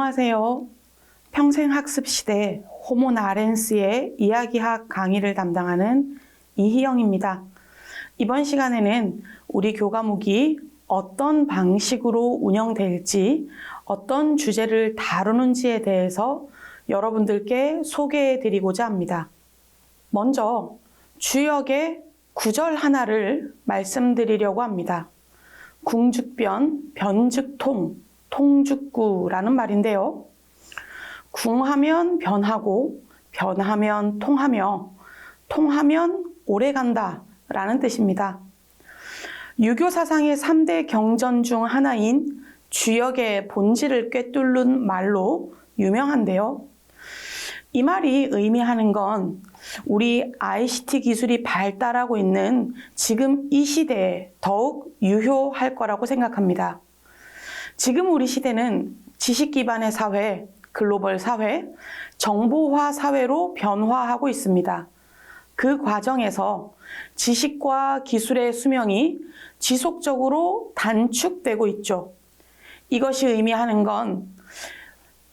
안녕하세요. 평생학습 시대 호모 나렌스의 이야기학 강의를 담당하는 이희영입니다. 이번 시간에는 우리 교과목이 어떤 방식으로 운영될지, 어떤 주제를 다루는지에 대해서 여러분들께 소개해 드리고자 합니다. 먼저 주역의 구절 하나를 말씀드리려고 합니다. 궁즉변, 변즉통, 통즉구라는 말인데요. 궁하면 변하고, 변하면 통하며, 통하면 오래간다 라는 뜻입니다. 유교 사상의 3대 경전 중 하나인 주역의 본질을 꿰뚫는 말로 유명한데요. 이 말이 의미하는 건 우리 ICT 기술이 발달하고 있는 지금 이 시대에 더욱 유효할 거라고 생각합니다. 지금 우리 시대는 지식 기반의 사회, 글로벌 사회, 정보화 사회로 변화하고 있습니다. 그 과정에서 지식과 기술의 수명이 지속적으로 단축되고 있죠. 이것이 의미하는 건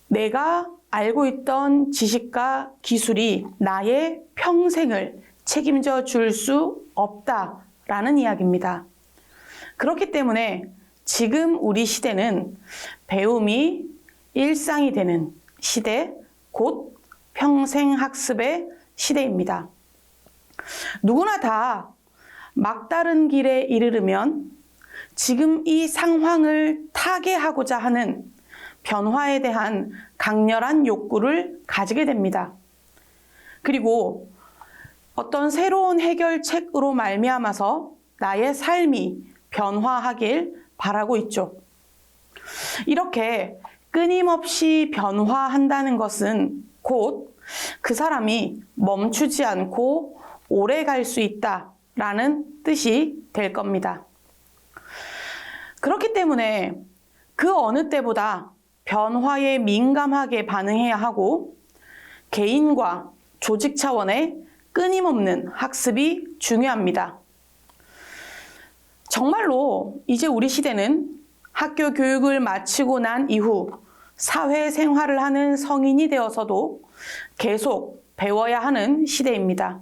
내가 알고 있던 지식과 기술이 나의 평생을 책임져 줄 수 없다라는 이야기입니다. 그렇기 때문에 지금 우리 시대는 배움이 일상이 되는 시대, 곧 평생학습의 시대입니다. 누구나 다 막다른 길에 이르르면 지금 이 상황을 타개하고자 하는 변화에 대한 강렬한 욕구를 가지게 됩니다. 그리고 어떤 새로운 해결책으로 말미암아서 나의 삶이 변화하길 바라고 있죠. 이렇게 끊임없이 변화한다는 것은 곧 그 사람이 멈추지 않고 오래 갈 수 있다라는 뜻이 될 겁니다. 그렇기 때문에 그 어느 때보다 변화에 민감하게 반응해야 하고 개인과 조직 차원의 끊임없는 학습이 중요합니다. 정말로 이제 우리 시대는 학교 교육을 마치고 난 이후 사회생활을 하는 성인이 되어서도 계속 배워야 하는 시대입니다.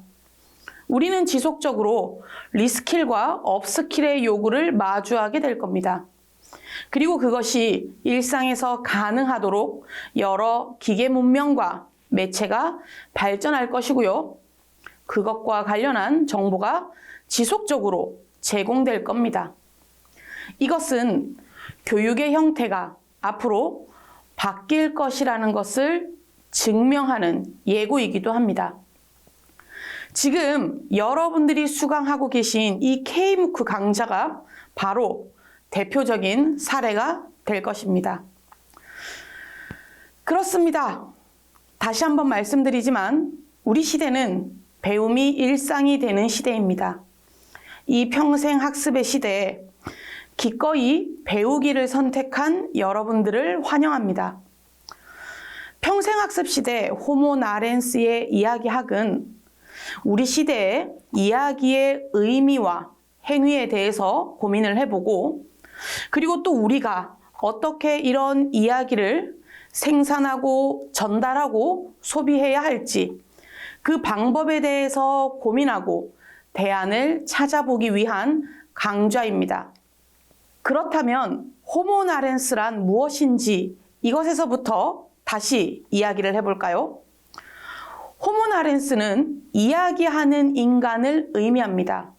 우리는 지속적으로 리스킬과 업스킬의 요구를 마주하게 될 겁니다. 그리고 그것이 일상에서 가능하도록 여러 기계 문명과 매체가 발전할 것이고요. 그것과 관련한 정보가 지속적으로 제공될 겁니다. 이것은 교육의 형태가 앞으로 바뀔 것이라는 것을 증명하는 예고이기도 합니다. 지금 여러분들이 수강하고 계신 이 K-MOOC 강좌가 바로 대표적인 사례가 될 것입니다. 그렇습니다. 다시 한번 말씀드리지만 우리 시대는 배움이 일상이 되는 시대입니다. 이 평생학습의 시대에 기꺼이 배우기를 선택한 여러분들을 환영합니다. 평생학습 시대 호모 나렌스의 이야기학은 우리 시대의 이야기의 의미와 행위에 대해서 고민을 해보고 그리고 또 우리가 어떻게 이런 이야기를 생산하고 전달하고 소비해야 할지 그 방법에 대해서 고민하고 대안을 찾아보기 위한 강좌입니다. 그렇다면 호모 나렌스란 무엇인지 이것에서부터 다시 이야기를 해볼까요? 호모 나렌스는 이야기하는 인간을 의미합니다.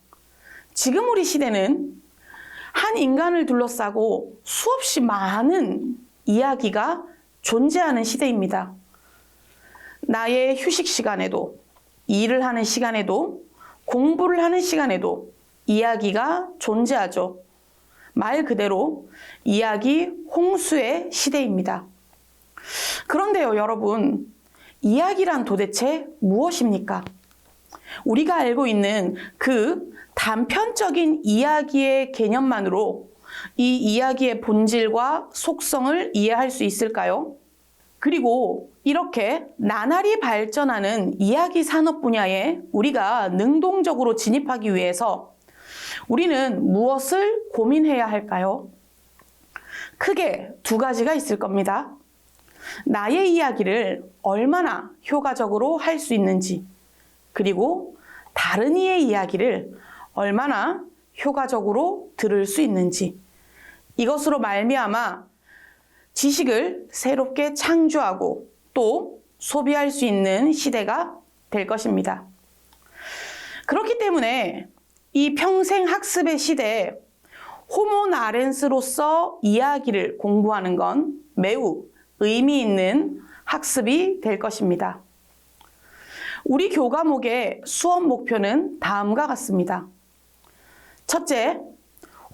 지금 우리 시대는 한 인간을 둘러싸고 수없이 많은 이야기가 존재하는 시대입니다. 나의 휴식 시간에도, 일을 하는 시간에도, 공부를 하는 시간에도 이야기가 존재하죠. 말 그대로 이야기 홍수의 시대입니다. 그런데요, 여러분, 이야기란 도대체 무엇입니까? 우리가 알고 있는 그 단편적인 이야기의 개념만으로 이 이야기의 본질과 속성을 이해할 수 있을까요? 그리고 이렇게 나날이 발전하는 이야기 산업 분야에 우리가 능동적으로 진입하기 위해서 우리는 무엇을 고민해야 할까요? 크게 두 가지가 있을 겁니다. 나의 이야기를 얼마나 효과적으로 할 수 있는지, 그리고 다른 이의 이야기를 얼마나 효과적으로 들을 수 있는지, 이것으로 말미암아 지식을 새롭게 창조하고 또 소비할 수 있는 시대가 될 것입니다. 그렇기 때문에 이 평생 학습의 시대에 호모 나렌스로서 이야기를 공부하는 건 매우 의미 있는 학습이 될 것입니다. 우리 교과목의 수업 목표는 다음과 같습니다. 첫째,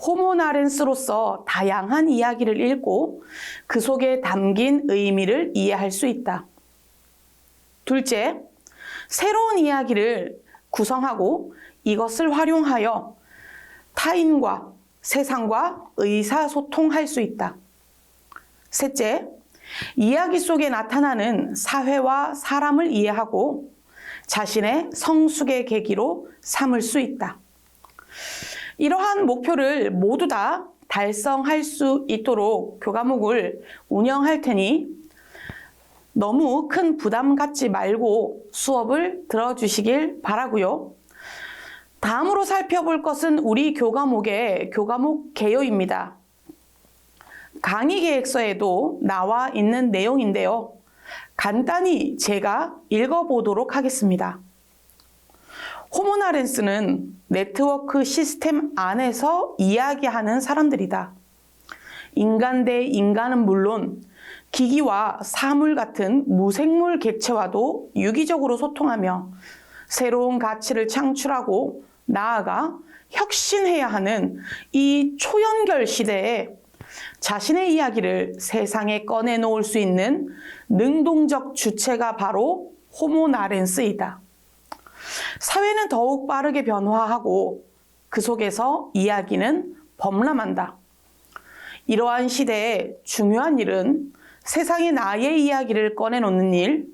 호모 나렌스로서 다양한 이야기를 읽고 그 속에 담긴 의미를 이해할 수 있다. 둘째, 새로운 이야기를 구성하고 이것을 활용하여 타인과 세상과 의사소통할 수 있다. 셋째, 이야기 속에 나타나는 사회와 사람을 이해하고 자신의 성숙의 계기로 삼을 수 있다. 이러한 목표를 모두 다 달성할 수 있도록 교과목을 운영할 테니 너무 큰 부담 갖지 말고 수업을 들어주시길 바라고요. 다음으로 살펴볼 것은 우리 교과목의 교과목 개요입니다. 강의 계획서에도 나와 있는 내용인데요. 간단히 제가 읽어보도록 하겠습니다. 호모 나렌스는 네트워크 시스템 안에서 이야기하는 사람들이다. 인간 대 인간은 물론 기기와 사물 같은 무생물 객체와도 유기적으로 소통하며 새로운 가치를 창출하고 나아가 혁신해야 하는 이 초연결 시대에 자신의 이야기를 세상에 꺼내놓을 수 있는 능동적 주체가 바로 호모 나렌스이다. 사회는 더욱 빠르게 변화하고 그 속에서 이야기는 범람한다. 이러한 시대에 중요한 일은 세상에 나의 이야기를 꺼내놓는 일,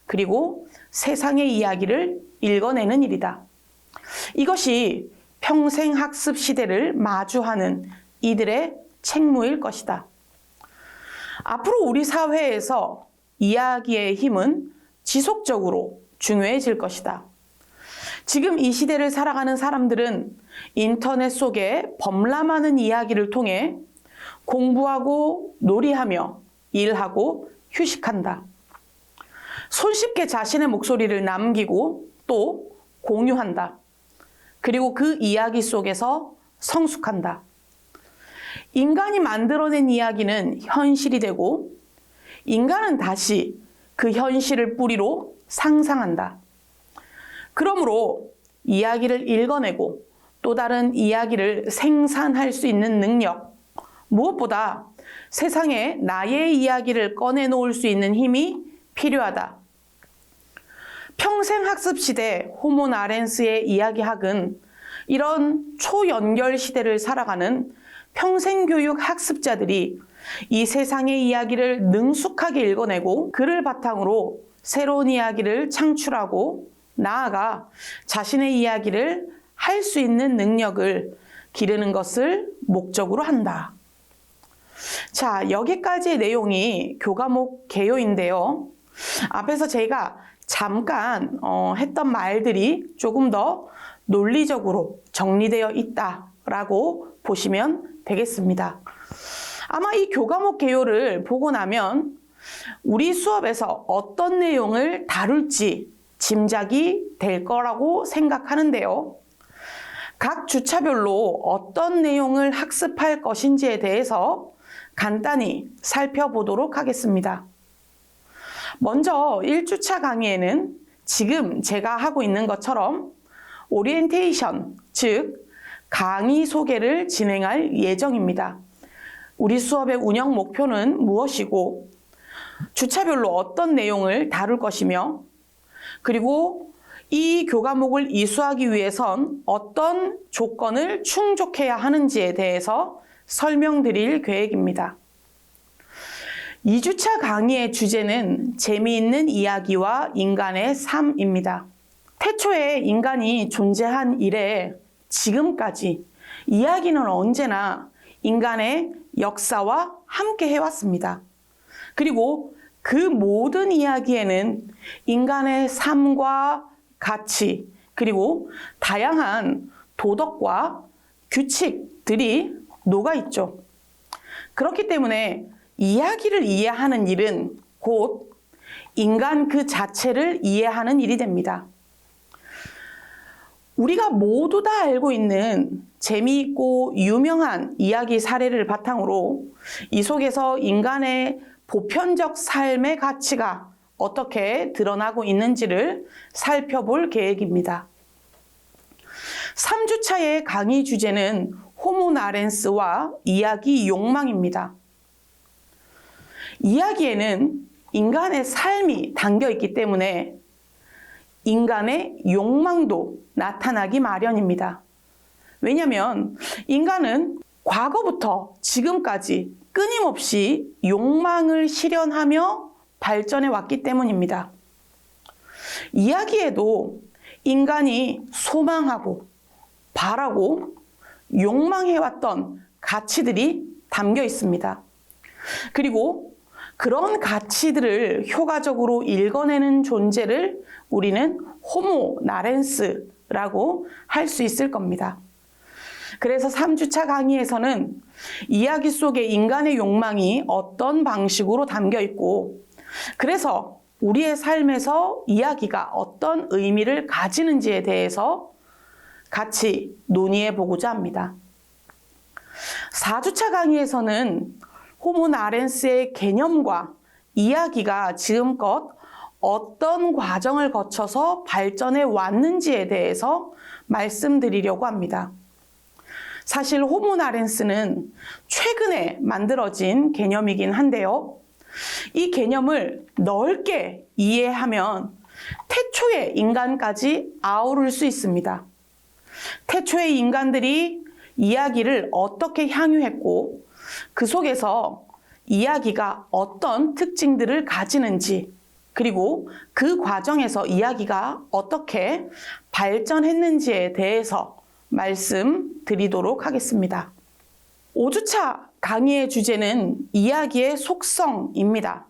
그리고 세상의 이야기를 읽어내는 일이다. 이것이 평생 학습 시대를 마주하는 이들의 책무일 것이다. 앞으로 우리 사회에서 이야기의 힘은 지속적으로 중요해질 것이다. 지금 이 시대를 살아가는 사람들은 인터넷 속에 범람하는 이야기를 통해 공부하고 놀이하며 일하고 휴식한다. 손쉽게 자신의 목소리를 남기고 또 공유한다. 그리고 그 이야기 속에서 성숙한다. 인간이 만들어낸 이야기는 현실이 되고 인간은 다시 그 현실을 뿌리로 상상한다. 그러므로 이야기를 읽어내고 또 다른 이야기를 생산할 수 있는 능력, 무엇보다 세상에 나의 이야기를 꺼내놓을 수 있는 힘이 필요하다. 평생 학습 시대 호모 나렌스의 이야기학은 이런 초연결 시대를 살아가는 평생교육 학습자들이 이 세상의 이야기를 능숙하게 읽어내고 그를 바탕으로 새로운 이야기를 창출하고 나아가 자신의 이야기를 할 수 있는 능력을 기르는 것을 목적으로 한다. 자, 여기까지의 내용이 교과목 개요인데요. 앞에서 제가 잠깐 했던 말들이 조금 더 논리적으로 정리되어 있다라고 보시면 되겠습니다. 아마 이 교과목 개요를 보고 나면 우리 수업에서 어떤 내용을 다룰지 짐작이 될 거라고 생각하는데요. 각 주차별로 어떤 내용을 학습할 것인지에 대해서 간단히 살펴보도록 하겠습니다. 먼저 1주차 강의에는 지금 제가 하고 있는 것처럼 오리엔테이션, 즉 강의 소개를 진행할 예정입니다. 우리 수업의 운영 목표는 무엇이고 주차별로 어떤 내용을 다룰 것이며 그리고 이 교과목을 이수하기 위해선 어떤 조건을 충족해야 하는지에 대해서 설명드릴 계획입니다. 2주차 강의의 주제는 재미있는 이야기와 인간의 삶입니다. 태초에 인간이 존재한 이래 지금까지 이야기는 언제나 인간의 역사와 함께 해왔습니다. 그리고 그 모든 이야기에는 인간의 삶과 가치, 그리고 다양한 도덕과 규칙들이 녹아있죠. 그렇기 때문에 이야기를 이해하는 일은 곧 인간 그 자체를 이해하는 일이 됩니다. 우리가 모두 다 알고 있는 재미있고 유명한 이야기 사례를 바탕으로 이 속에서 인간의 보편적 삶의 가치가 어떻게 드러나고 있는지를 살펴볼 계획입니다. 3주차의 강의 주제는 호모 나렌스와 이야기 욕망입니다. 이야기에는 인간의 삶이 담겨 있기 때문에 인간의 욕망도 나타나기 마련입니다. 왜냐하면 인간은 과거부터 지금까지 끊임없이 욕망을 실현하며 발전해 왔기 때문입니다. 이야기에도 인간이 소망하고 바라고 욕망해왔던 가치들이 담겨 있습니다. 그리고 그런 가치들을 효과적으로 읽어내는 존재를 우리는 호모 나렌스라고 할 수 있을 겁니다. 그래서 3주차 강의에서는 이야기 속에 인간의 욕망이 어떤 방식으로 담겨 있고, 그래서 우리의 삶에서 이야기가 어떤 의미를 가지는지에 대해서 같이 논의해 보고자 합니다. 4주차 강의에서는 호모 나렌스의 개념과 이야기가 지금껏 어떤 과정을 거쳐서 발전해 왔는지에 대해서 말씀드리려고 합니다. 사실 호모 나렌스는 최근에 만들어진 개념이긴 한데요. 이 개념을 넓게 이해하면 태초의 인간까지 아우를 수 있습니다. 태초의 인간들이 이야기를 어떻게 향유했고 그 속에서 이야기가 어떤 특징들을 가지는지, 그리고 그 과정에서 이야기가 어떻게 발전했는지에 대해서 말씀드리도록 하겠습니다. 5주차 강의의 주제는 이야기의 속성입니다.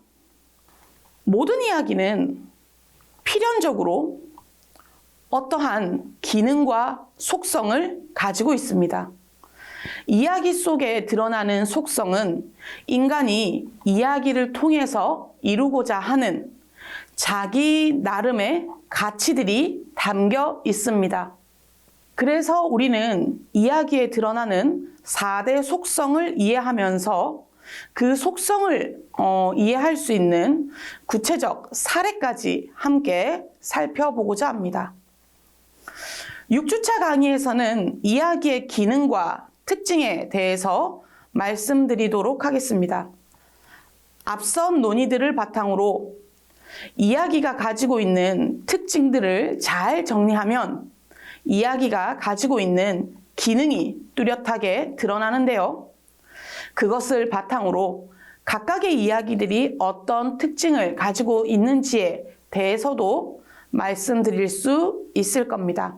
모든 이야기는 필연적으로 어떠한 기능과 속성을 가지고 있습니다. 이야기 속에 드러나는 속성은 인간이 이야기를 통해서 이루고자 하는 자기 나름의 가치들이 담겨 있습니다. 그래서 우리는 이야기에 드러나는 4대 속성을 이해하면서 그 속성을 이해할 수 있는 구체적 사례까지 함께 살펴보고자 합니다. 6주차 강의에서는 이야기의 기능과 특징에 대해서 말씀드리도록 하겠습니다. 앞선 논의들을 바탕으로 이야기가 가지고 있는 특징들을 잘 정리하면 이야기가 가지고 있는 기능이 뚜렷하게 드러나는데요. 그것을 바탕으로 각각의 이야기들이 어떤 특징을 가지고 있는지에 대해서도 말씀드릴 수 있을 겁니다.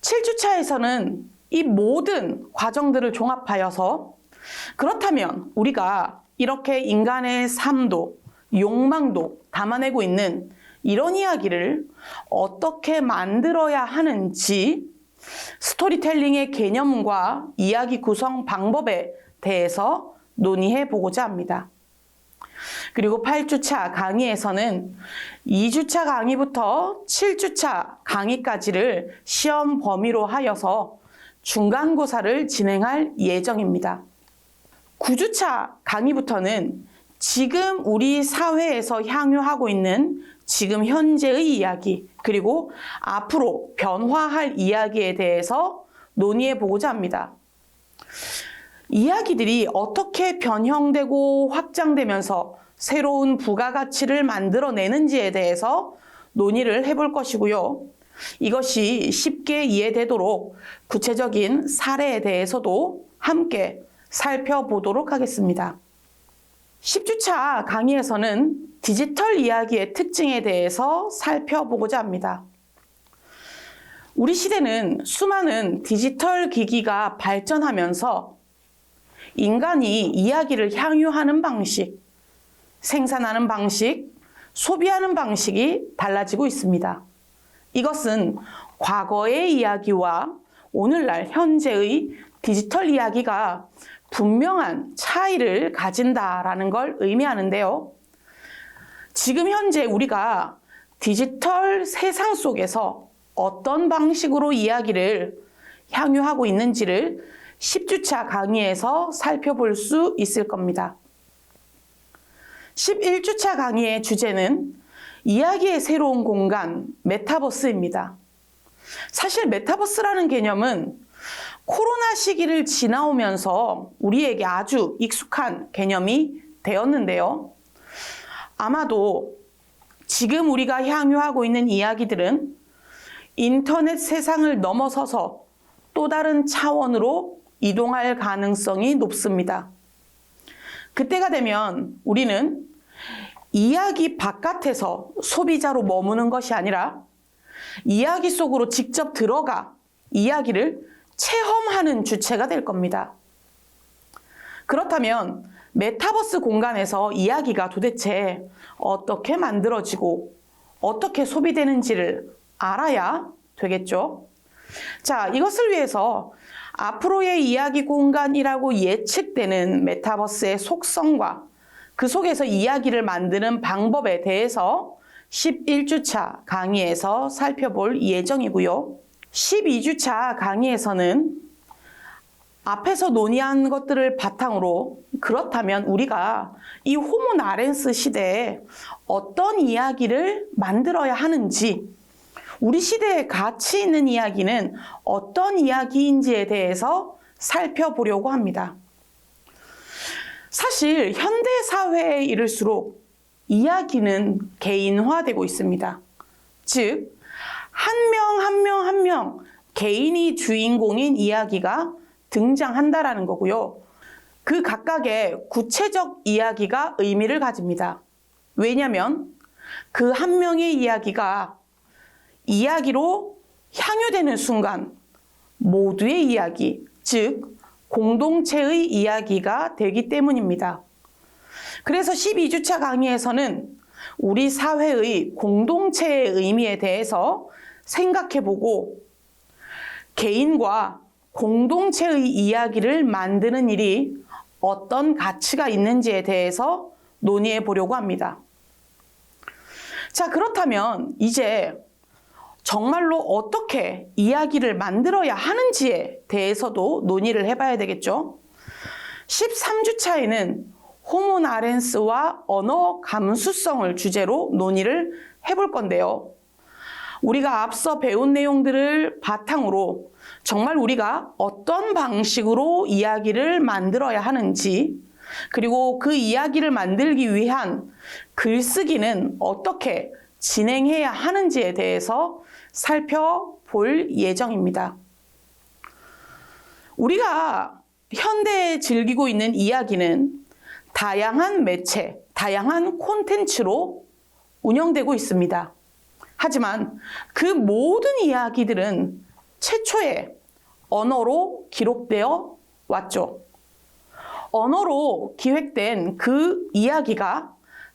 7주차에서는 이 모든 과정들을 종합하여서 그렇다면 우리가 이렇게 인간의 삶도 욕망도 담아내고 있는 이런 이야기를 어떻게 만들어야 하는지 스토리텔링의 개념과 이야기 구성 방법에 대해서 논의해 보고자 합니다. 그리고 8주차 강의에서는 2주차 강의부터 7주차 강의까지를 시험 범위로 하여서 중간고사를 진행할 예정입니다. 9주차 강의부터는 지금 우리 사회에서 향유하고 있는 지금 현재의 이야기, 그리고 앞으로 변화할 이야기에 대해서 논의해 보고자 합니다. 이야기들이 어떻게 변형되고 확장되면서 새로운 부가가치를 만들어내는지에 대해서 논의를 해볼 것이고요. 이것이 쉽게 이해되도록 구체적인 사례에 대해서도 함께 살펴보도록 하겠습니다. 10주차 강의에서는 디지털 이야기의 특징에 대해서 살펴보고자 합니다. 우리 시대는 수많은 디지털 기기가 발전하면서 인간이 이야기를 향유하는 방식, 생산하는 방식, 소비하는 방식이 달라지고 있습니다. 이것은 과거의 이야기와 오늘날 현재의 디지털 이야기가 분명한 차이를 가진다라는 걸 의미하는데요. 지금 현재 우리가 디지털 세상 속에서 어떤 방식으로 이야기를 향유하고 있는지를 10주차 강의에서 살펴볼 수 있을 겁니다. 11주차 강의의 주제는 이야기의 새로운 공간, 메타버스입니다. 사실 메타버스라는 개념은 코로나 시기를 지나오면서 우리에게 아주 익숙한 개념이 되었는데요. 아마도 지금 우리가 향유하고 있는 이야기들은 인터넷 세상을 넘어서서 또 다른 차원으로 이동할 가능성이 높습니다. 그때가 되면 우리는 이야기 바깥에서 소비자로 머무는 것이 아니라 이야기 속으로 직접 들어가 이야기를 체험하는 주체가 될 겁니다. 그렇다면 메타버스 공간에서 이야기가 도대체 어떻게 만들어지고 어떻게 소비되는지를 알아야 되겠죠. 자, 이것을 위해서 앞으로의 이야기 공간이라고 예측되는 메타버스의 속성과 그 속에서 이야기를 만드는 방법에 대해서 11주차 강의에서 살펴볼 예정이고요. 12주차 강의에서는 앞에서 논의한 것들을 바탕으로 그렇다면 우리가 이 호모 나렌스 시대에 어떤 이야기를 만들어야 하는지, 우리 시대에 가치 있는 이야기는 어떤 이야기인지에 대해서 살펴보려고 합니다. 사실 현대 사회에 이를수록 이야기는 개인화되고 있습니다. 즉, 한 명 개인이 주인공인 이야기가 등장한다라는 거고요. 그 각각의 구체적 이야기가 의미를 가집니다. 왜냐하면 그 한 명의 이야기가 이야기로 향유되는 순간 모두의 이야기, 즉 공동체의 이야기가 되기 때문입니다. 그래서 12주차 강의에서는 우리 사회의 공동체의 의미에 대해서 생각해보고 개인과 공동체의 이야기를 만드는 일이 어떤 가치가 있는지에 대해서 논의해 보려고 합니다. 자, 그렇다면 이제 정말로 어떻게 이야기를 만들어야 하는지에 대해서도 논의를 해봐야 되겠죠. 13주차에는 호모 나렌스와 언어 감수성을 주제로 논의를 해볼 건데요. 우리가 앞서 배운 내용들을 바탕으로 정말 우리가 어떤 방식으로 이야기를 만들어야 하는지, 그리고 그 이야기를 만들기 위한 글쓰기는 어떻게 진행해야 하는지에 대해서 살펴볼 예정입니다. 우리가 현대에 즐기고 있는 이야기는 다양한 매체, 다양한 콘텐츠로 운영되고 있습니다. 하지만 그 모든 이야기들은 최초에 언어로 기록되어 왔죠. 언어로 기획된 그 이야기가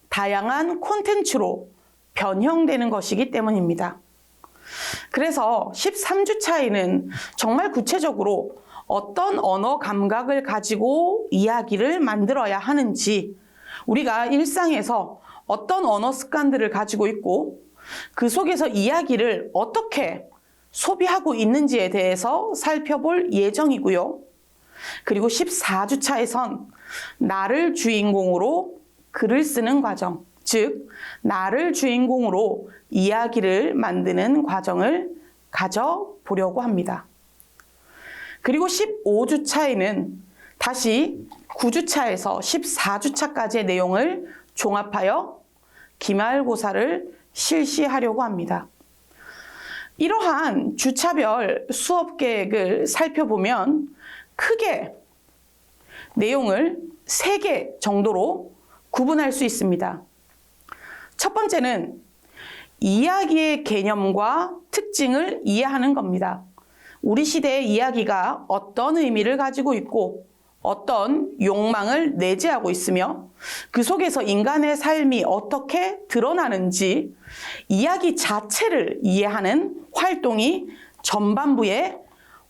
다양한 콘텐츠로 변형되는 것이기 때문입니다. 그래서 13주차에는 정말 구체적으로 어떤 언어 감각을 가지고 이야기를 만들어야 하는지, 우리가 일상에서 어떤 언어 습관들을 가지고 있고 그 속에서 이야기를 어떻게 소비하고 있는지에 대해서 살펴볼 예정이고요. 그리고 14주차에선 나를 주인공으로 글을 쓰는 과정, 즉 나를 주인공으로 이야기를 만드는 과정을 가져보려고 합니다. 그리고 15주차에는 다시 9주차에서 14주차까지의 내용을 종합하여 기말고사를 실시하려고 합니다. 이러한 주차별 수업 계획을 살펴보면 크게 내용을 3개 정도로 구분할 수 있습니다. 첫 번째는 이야기의 개념과 특징을 이해하는 겁니다. 우리 시대의 이야기가 어떤 의미를 가지고 있고 어떤 욕망을 내재하고 있으며 그 속에서 인간의 삶이 어떻게 드러나는지 이야기 자체를 이해하는 활동이 전반부의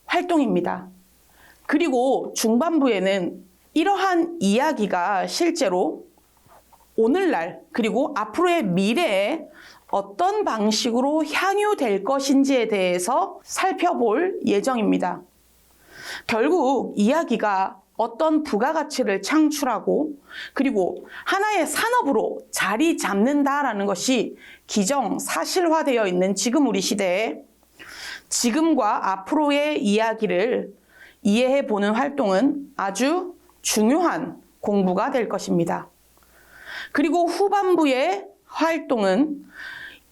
활동입니다. 그리고 중반부에는 이러한 이야기가 실제로 오늘날 그리고 앞으로의 미래에 어떤 방식으로 향유될 것인지에 대해서 살펴볼 예정입니다. 결국 이야기가 어떤 부가가치를 창출하고 그리고 하나의 산업으로 자리 잡는다라는 것이 기정사실화되어 있는 지금 우리 시대에 지금과 앞으로의 이야기를 이해해 보는 활동은 아주 중요한 공부가 될 것입니다. 그리고 후반부의 활동은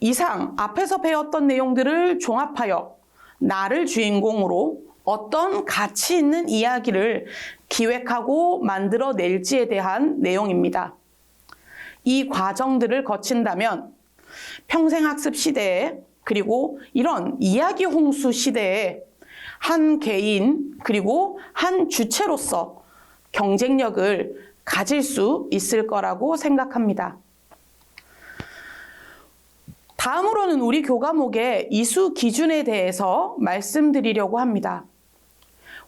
이상 앞에서 배웠던 내용들을 종합하여 나를 주인공으로 어떤 가치 있는 이야기를 기획하고 만들어낼지에 대한 내용입니다. 이 과정들을 거친다면 평생학습 시대에 그리고 이런 이야기 홍수 시대에 한 개인 그리고 한 주체로서 경쟁력을 가질 수 있을 거라고 생각합니다. 다음으로는 우리 교과목의 이수 기준에 대해서 말씀드리려고 합니다.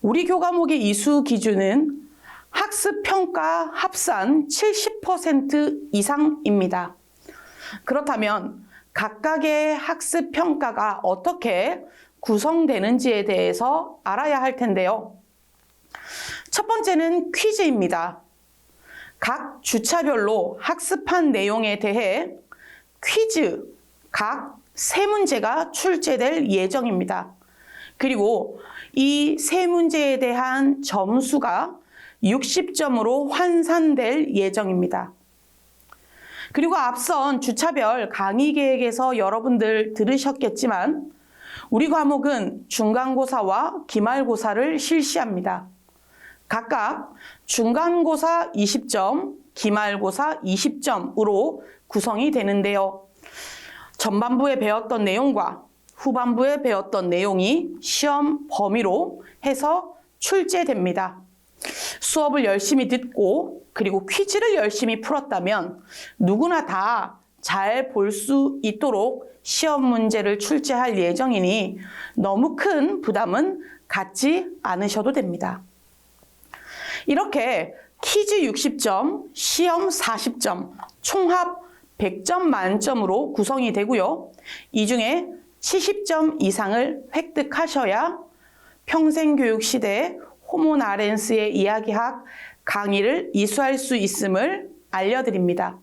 우리 교과목의 이수 기준은 학습평가 합산 70% 이상입니다. 그렇다면 각각의 학습평가가 어떻게 구성되는지에 대해서 알아야 할 텐데요. 첫 번째는 퀴즈입니다. 각 주차별로 학습한 내용에 대해 퀴즈 각 3문제가 출제될 예정입니다. 그리고 이 3문제에 대한 점수가 60점으로 환산될 예정입니다. 그리고 앞선 주차별 강의 계획에서 여러분들 들으셨겠지만 우리 과목은 중간고사와 기말고사를 실시합니다. 각각 중간고사 20점, 기말고사 20점으로 구성이 되는데요. 전반부에 배웠던 내용과 후반부에 배웠던 내용이 시험 범위로 해서 출제됩니다. 수업을 열심히 듣고 그리고 퀴즈를 열심히 풀었다면 누구나 다 잘 볼 수 있도록 시험 문제를 출제할 예정이니 너무 큰 부담은 갖지 않으셔도 됩니다. 이렇게 퀴즈 60점, 시험 40점, 총합 100점 만점으로 구성이 되고요. 이 중에 70점 이상을 획득하셔야 평생교육 시대에 호모나렌스의 이야기학 강의를 이수할 수 있음을 알려드립니다.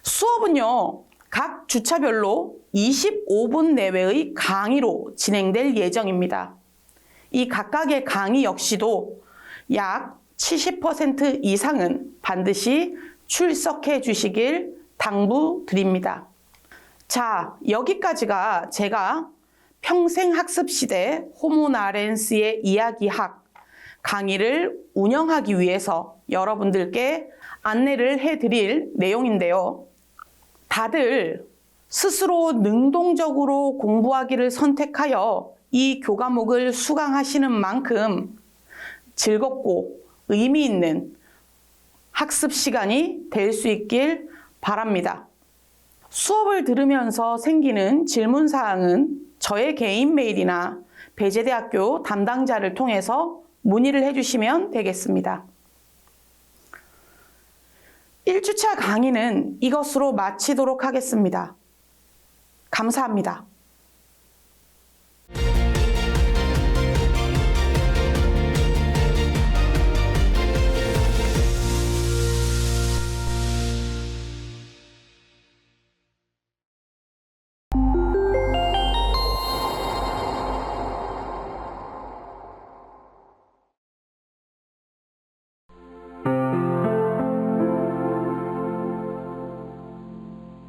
수업은요, 각 주차별로 25분 내외의 강의로 진행될 예정입니다. 이 각각의 강의 역시도 약 70% 이상은 반드시 출석해 주시길 당부드립니다. 자, 여기까지가 제가 평생학습시대 호모나렌스의 이야기학 강의를 운영하기 위해서 여러분들께 안내를 해드릴 내용인데요. 다들 스스로 능동적으로 공부하기를 선택하여 이 교과목을 수강하시는 만큼 즐겁고 의미 있는 학습 시간이 될 수 있길 바랍니다. 수업을 들으면서 생기는 질문사항은 저의 개인 메일이나 배재대학교 담당자를 통해서 문의를 해주시면 되겠습니다. 1주차 강의는 이것으로 마치도록 하겠습니다. 감사합니다.